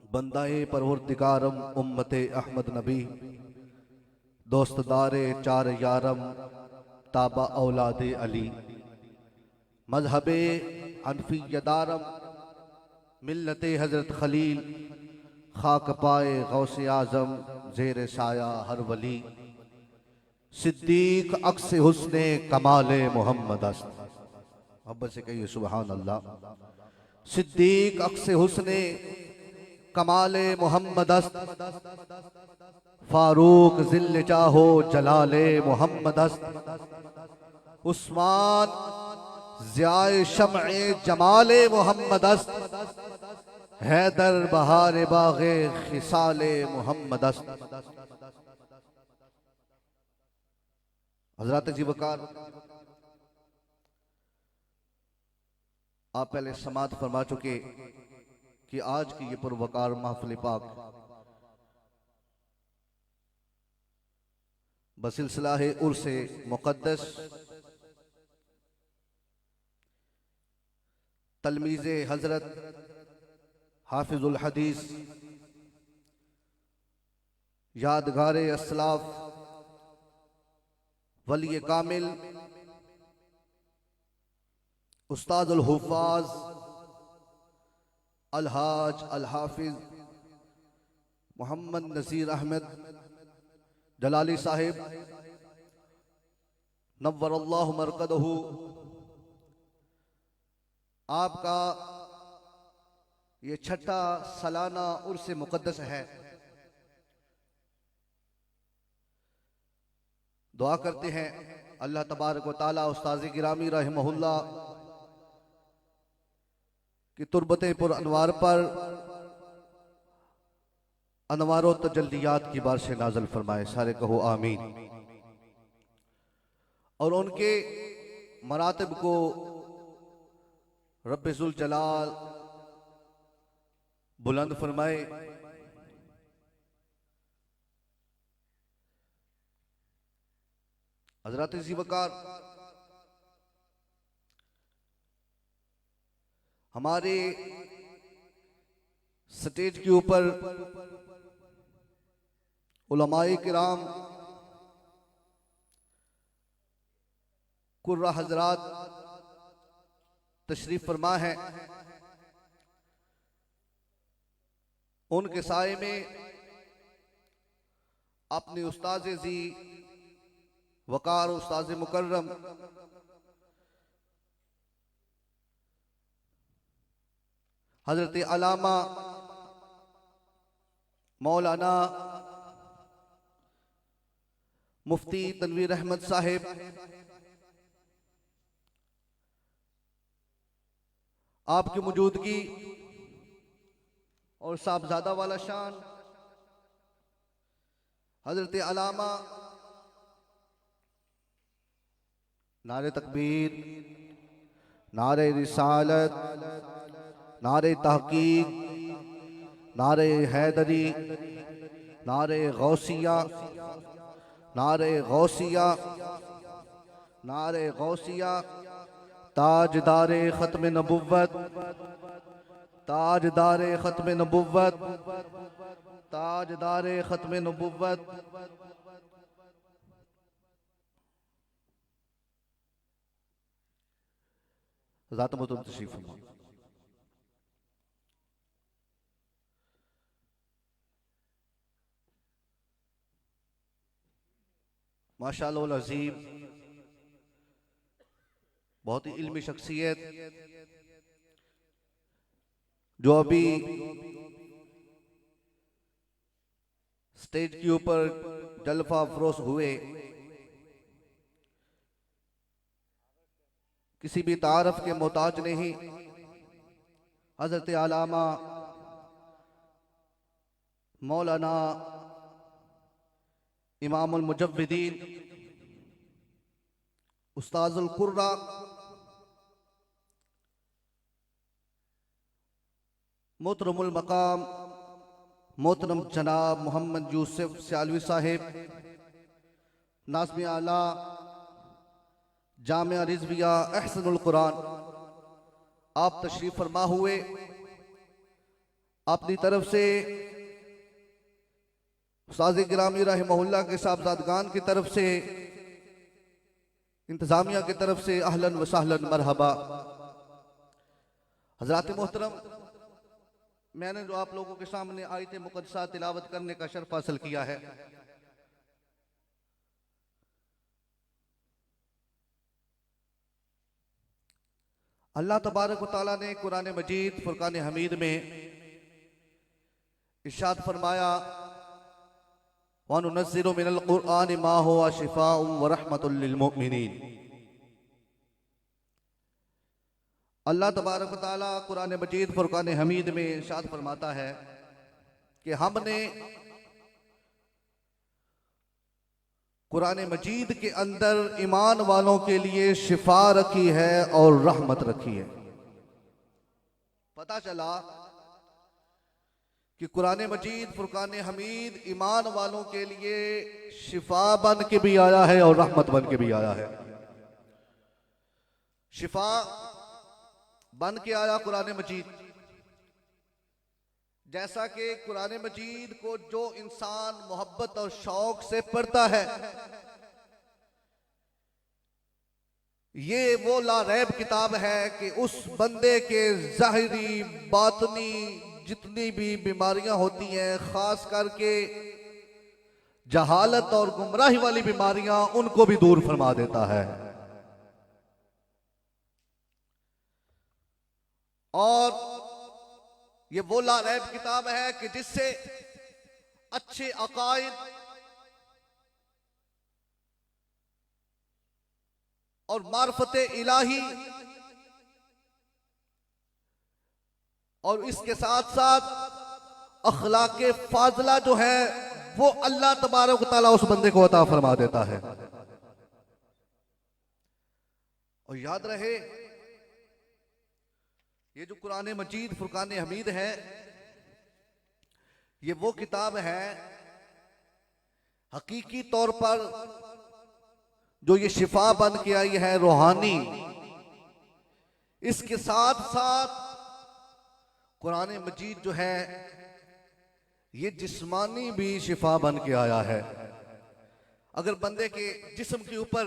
बंदाए परवरदिगारम उम्मते अहमद नबी दोस्तदारे चार यारम ताबा औलादे अली मजहबे हनफियदारम मिल्लते हजरत खलील खाक पाए गौसे आजम जेर साया हर वली सिद्दीक अक्स हुस्ने कमाले मोहम्मद अस्त। मोहब्बत से कहिए सुबहान अल्लाह। सिद्दीक अक्स हुस्ने कमाले मोहम्मद अस्त, फारूक जिल्ल चाहो जलाले मोहम्मद अस्त, उस्मान ज़ियाए शम्ए जमाले मोहम्मद अस्त, हैदर बहार बागे खिसाले मोहम्मद अस्त। हजरत जी वकार, आप पहले समात फरमा चुके कि आज की ये पुरवकार महफिल पाक बसिलसिला है उर्से मुक़द्दस तलमीज़े हजरत हाफिजुल हदीस यादगारे अस्लाफ वली कामिल उस्तादुल हुफ़ाज़ अलहाज अलहाफिज मोहम्मद नज़ीर अहमद जलाली साहिब नव्वरल्लाहु मरकदहू, आपका ये छठा सालाना उर्स मुक़द्दस है। दुआ करते हैं अल्लाह तबारक व तआला उस्ताज़ गिरामी रहमहुल्लाह कि तुरबते पुर अनवार पर अनवारो तजल्लियात की बारिश नाज़िल फरमाए। सारे कहो आमीन। और उनके मरातब को रब्बे ज़ुल जलाल बुलंद फरमाए। हज़रत जी वकार, हमारे स्टेज के ऊपर उलमाए किराम कुर्रा हजरात तशरीफ फरमा है। उनके साए में अपने उस्ताज़ जी वकार उस्ताज़ मुकर्रम हजरत अलामा मौलाना मुफ्ती तनवीर अहमद साहिब, आपकी मौजूदगी और साहबजादा वाला शान हजरत अलामा नारे तकबीर, नारे रिसालत, नारे तहकीक, नारे हैदरी, नारे गौसिया, नारे गौसिया, नारे गौसिया, ताजदारे खत्म नबुव्वत, ताजदारे खत्म नबुव्वत, ताजदारे खत्म नबुव्वत। ज़ात मुतअद्दिद तशरीफ फरमा। माशाअल्लाह अज़ीम, बहुत ही इल्मी शख्सियत जो अभी स्टेज के ऊपर जलवा अफरोज हुए, किसी भी तारफ के मोहताज नहीं। हजरत अलामा मौलाना इमामुल मुजव्विदीन उस्ताजुल कुर्रा मोहतरमुल मकाम मोहतरम जनाब मोहम्मद यूसुफ सियालवी साहिब नाज़िम आला जामिया रिज़विया अहसनुल कुरान, आप तशरीफ फरमा हुए। अपनी तरफ से उस्ताद गिरामी रहमहुल्लाह के साहबजादगान की तरफ से, इंतजामिया की तरफ से अहलन व सहलन मरहबा। हजरात मोहतरम, मैंने जो आप लोगों के सामने आयत मुक़द्दसा तिलावत करने का शर्फ हासिल किया है, अल्लाह तबारक व तआला ने कुरान मजीद फुरकान हमीद में इरशाद फरमाया, व नुनज़्ज़िलु मिनल क़ुरआनि मा हुवा शिफ़ाउन व रहमतुल लिल मुमिनीन। अल्लाह तबारक व तआला कुरान मजीद फुरकान हमीद में इरशाद फरमाता है कि हमने कुरान मजीद के अंदर ईमान वालों के लिए शिफा रखी है और रहमत रखी है। पता चला कि कुरान मजीद फुरकान हमीद ईमान वालों के लिए शिफा बन के भी आया है और रहमत बन के भी आया है। शिफा बन के आया कुरान मजीद, जैसा कि कुरान मजीद को जो इंसान मोहब्बत और शौक से पढ़ता है, ये वो लारैब किताब है कि उस बंदे के ज़ाहिरी बातनी जितनी भी बीमारियां होती हैं, खास करके जहालत और गुमराही वाली बीमारियां, उनको भी दूर फरमा देता है। और ये वो लारैब किताब है कि जिससे अच्छे अकायद और मार्फते इलाही और इसके साथ साथ अखलाके फाजला जो है वो अल्लाह तबारक व तआला उस बंदे को अता फरमा देता है। और याद रहे, ये जो कुरान मजीद फुरकान हमीद है, ये वो किताब है हकीकी तौर पर जो ये शिफा बन के आई है रूहानी। इसके साथ साथ कुरान मजीद जो है ये जिस्मानी भी शिफा बन के आया है। अगर बंदे के जिस्म के ऊपर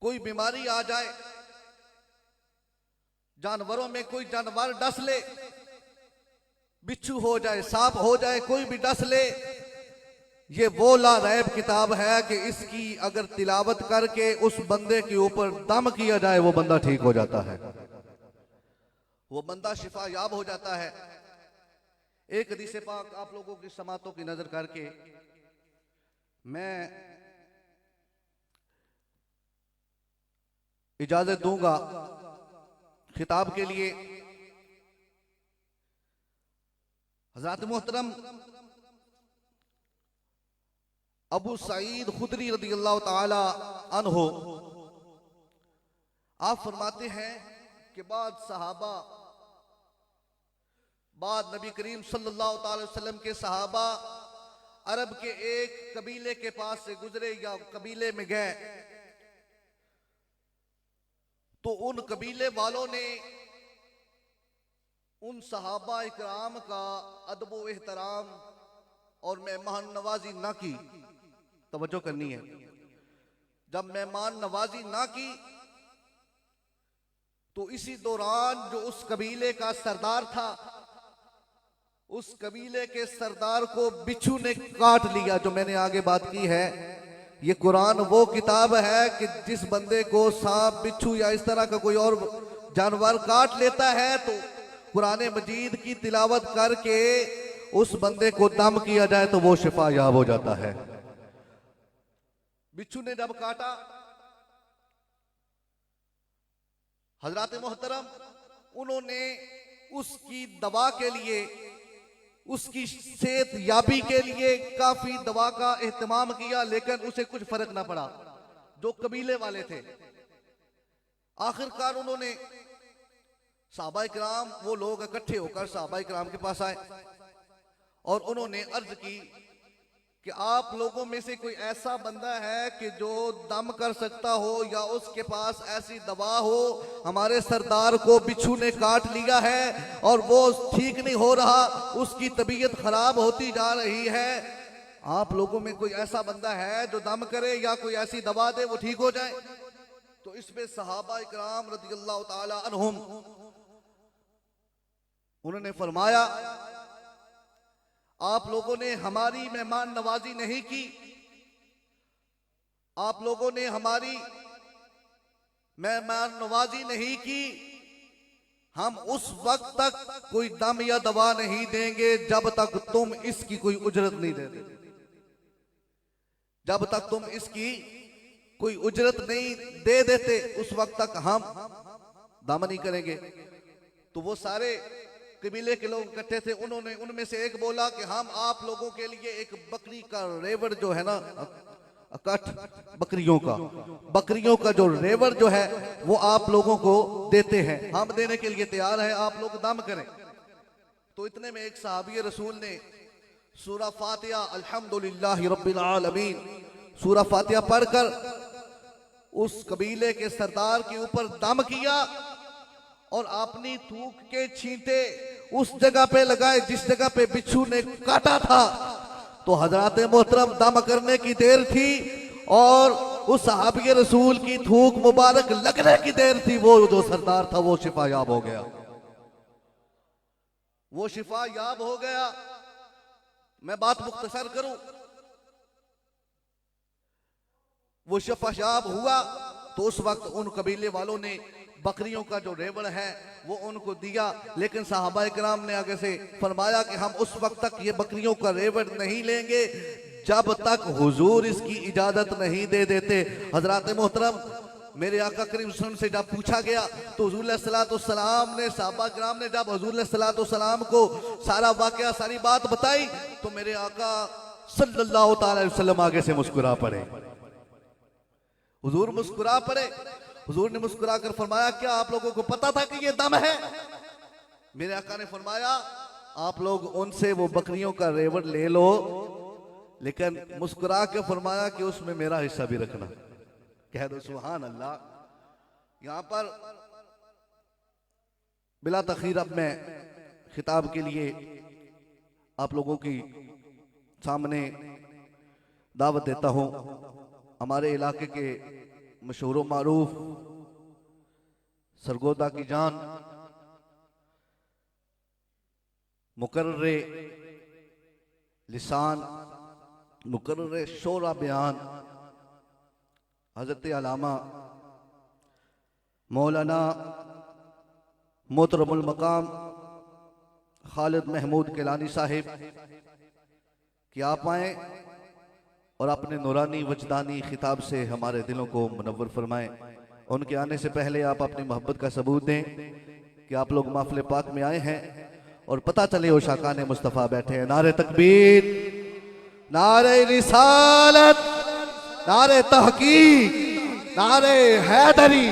कोई बीमारी आ जाए, जानवरों में कोई जानवर डस ले, बिच्छू हो जाए, सांप हो जाए, कोई भी डस ले, ये वो लारैब किताब है कि इसकी अगर तिलावत करके उस बंदे के ऊपर दम किया जाए, वो बंदा ठीक हो जाता है, वो बंदा शिफा याब हो जाता है। एक हदीस पाक आप लोगों की समातों की नजर करके मैं इजाजत दूंगा खिताब के लिए। हज़रत मोहतरम अबू सईद खुदरी रज़ियल्लाहु ताला अन्हो आप फरमाते हैं कि बाद नबी करीम सल्लल्लाहु अलैहि वसल्लम के सहाबा अरब के एक कबीले के पास से गुजरे या कबीले में गए, तो उन कबीले वालों ने उन सहाबा इकराम का अदब व एहतराम और मेहमान नवाजी ना की। तवज्जो करनी है, जब मेहमान नवाजी ना की तो इसी दौरान जो उस कबीले का सरदार था, उस कबीले के सरदार को बिच्छू ने काट लिया। जो मैंने आगे बात की है, ये कुरान वो किताब है कि जिस बंदे को सांप, बिच्छू या इस तरह का कोई और जानवर काट लेता है तो कुरान मजीद की तिलावत करके उस बंदे को दम किया जाए तो वो शिफा याब हो जाता है। बिच्छू ने जब काटा, हजरत मोहतरम उन्होंने उसकी दवा के लिए, उसकी सेहत याबी के लिए काफी दवा का एहतमाम किया, लेकिन उसे कुछ फर्क ना पड़ा। जो कबीले वाले थे, आखिरकार उन्होंने सहाबा इकराम, वो लोग इकट्ठे होकर सहाबा इकराम के पास आए और उन्होंने अर्ज की कि आप लोगों में से कोई ऐसा बंदा है कि जो दम कर सकता हो या उसके पास ऐसी दवा हो, हमारे सरदार को बिच्छू ने काट लिया है और वो ठीक नहीं हो रहा, उसकी तबीयत खराब होती जा रही है। आप लोगों में कोई ऐसा बंदा है जो दम करे या कोई ऐसी दवा दे वो ठीक हो जाए? तो इसमें सहाबा इकराम रज़ियल्लाहु ताला अन्हुम उन्होंने फरमाया, आप लोगों ने हमारी मेहमान नवाजी नहीं की, आप लोगों ने हमारी मेहमान नवाजी नहीं की, हम उस वक्त तक कोई दम या दवा नहीं देंगे जब तक तुम इसकी कोई उजरत नहीं दे देते। जब तक तुम इसकी कोई उजरत नहीं दे देते उस वक्त तक हम दम नहीं करेंगे। तो वो सारे कबीले के लोग इकट्ठे थे, उन्होंने उनमें से एक बोला कि हम आप लोगों के लिए एक बकरी का रेवड़ जो है ना, अकठ बकरियों का जो रेवड़ जो है वो आप लोगों को देते हैं, हम देने के लिए तैयार हैं, आप लोग दम करें। तो इतने में एक सहाबी रसूल ने सूरा फातिहा अल्हम्दुलिल्लाहि रब्बिल आलमीन सूरा फातिहा पढ़कर उस कबीले के सरदार के ऊपर दम किया और अपनी थूक के छींटे उस जगह पे लगाए जिस जगह पे बिच्छू ने काटा था। तो हजरत मोहतरम दम करने की देर थी और उस सहाबी रसूल की थूक मुबारक लगने की देर थी, वो जो सरदार था वो शिफा याब हो गया, वो शिफा याब हो गया। मैं बात मुख्तसर करूं, वो शिफा याब हुआ तो उस वक्त उन कबीले वालों ने बकरियों का जो रेवड़ है वो उनको दिया, लेकिन साहबा इकराम ने आगे से फरमाया कि हम उस वक्त तक ये बकरियों का रेवड़ नहीं लेंगे जब तक हुजूर इसकी इजाजत नहीं दे देते। हजरत मोहतरम मेरे आका करीम सल्लल्लाहु अलैहि वसल्लम से जब पूछा गया तो हुजूर सल्लल्लाहु अलैहि वसल्लम ने, साहबा इकराम ने जब हुजूर सल्लल्लाहु अलैहि वसल्लम को सारा वाकया सारी बात बताई तो मेरे आका सल्लल्लाहु अलैहि वसल्लम आगे से मुस्कुरा पड़े, हुजूर मुस्कुरा पड़े। हुजूर ने मुस्कुरा कर फरमाया, क्या आप लोगों को पता था कि ये दम है? मेरे आका ने फरमाया, आप लोग उनसे वो बकरियों का रेवड़ ले लो, लेकिन मुस्कुरा के फरमाया कि उसमें मेरा हिस्सा भी रखना। कह दो सुभान अल्लाह। यहां पर बिला तखीर अब मैं खिताब के लिए आप लोगों की सामने दावत देता हूं। हमारे इलाके के मशहूर मारूफ सरगोदा की जान मुकर्रे लिसान मुकर्रे शोरा बयान हजरत अलामा मौलाना मोहतरमुल मकाम खालिद महमूद किलानी साहिब कि आप आए और अपने नूरानी वजदानी खिताब से हमारे दिलों को मुनव्वर फरमाएं। उनके आने से पहले आप अपनी मोहब्बत का सबूत दें कि आप लोग महफिल पाक में आए हैं और पता चले वो शाकाने मुस्तफ़ा बैठे हैं। नारे तकबीर, नारे रिसालत, नारे तहकीक, नारे हैदरी।